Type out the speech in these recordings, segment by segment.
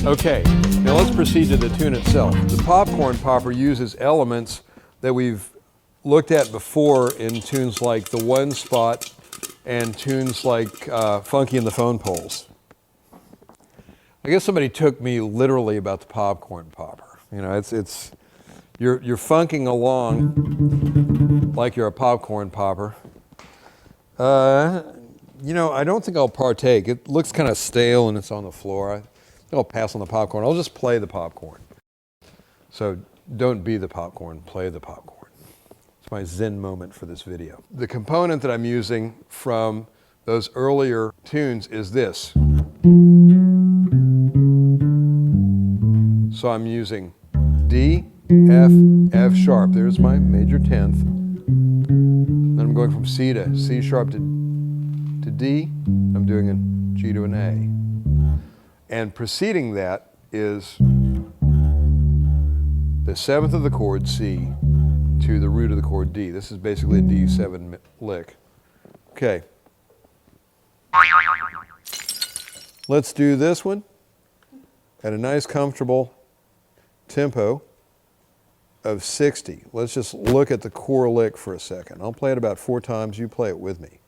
Okay, now let's proceed to the tune itself. The popcorn popper uses elements that we've looked at before in tunes like The One Spot and tunes like Funky and the Phone Poles. I guess somebody took me literally about the popcorn popper. You know, you're funking along like you're a popcorn popper. You know, I don't think I'll partake. It looks kind of stale and it's on the floor. I'll pass on the popcorn. I'll just play the popcorn. So don't be the popcorn, play the popcorn. It's my Zen moment for this video. The component that I'm using from those earlier tunes is this. So I'm using D, F, F sharp. There's my major 10th. Then I'm going from C to C sharp to D. I'm doing a G to an A. And preceding that is the 7th of the chord, C, to the root of the chord, D. This is basically a D7 lick. Okay. Let's do this one at a nice, comfortable tempo of 60. Let's just look at the core lick for a second. I'll play it about 4 times. You play it with me.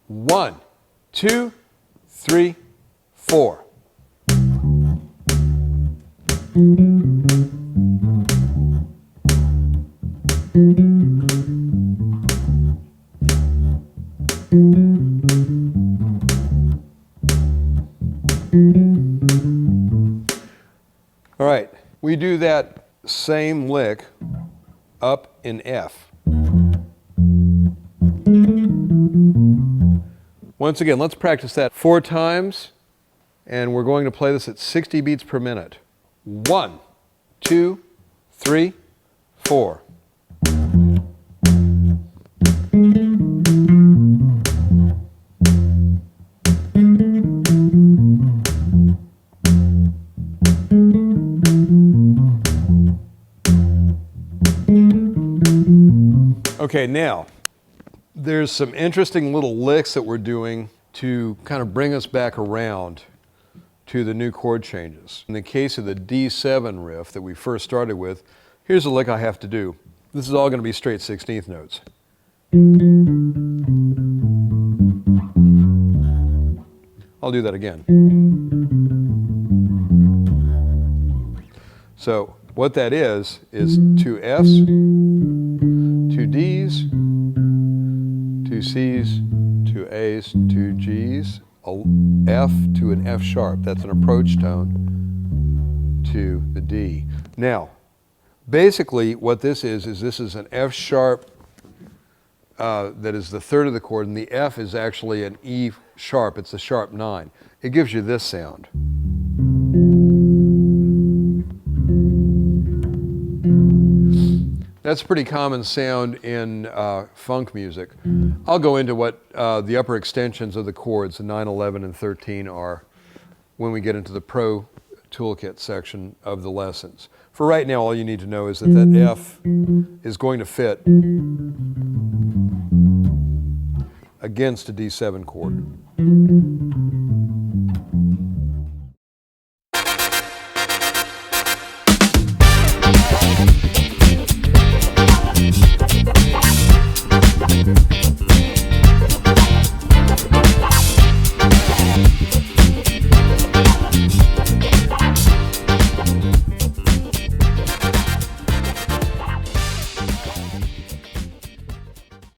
1, 2, 3, 4. All right, we do that same lick up in F. Once again, let's practice that 4 times, and we're going to play this at 60 beats per minute. 1, 2, 3, 4. Okay, now, there's some interesting little licks that we're doing to kind of bring us back around to the new chord changes. In the case of the D7 riff that we first started with, here's a lick I have to do. This is all going to be straight 16th notes. I'll do that again. So what that is 2 Fs, 2 Ds, 2 Cs, 2 As, 2 Gs, a F to an F sharp. That's an approach tone to the D. Now, basically what this is this is an F sharp that is the 3rd of the chord, and the F is actually an E sharp. It's a sharp 9. It gives you this sound. That's a pretty common sound in funk music. I'll go into what the upper extensions of the chords, the 9, 11, and 13 are when we get into the pro toolkit section of the lessons. For right now, all you need to know is that that F is going to fit against a D7 chord.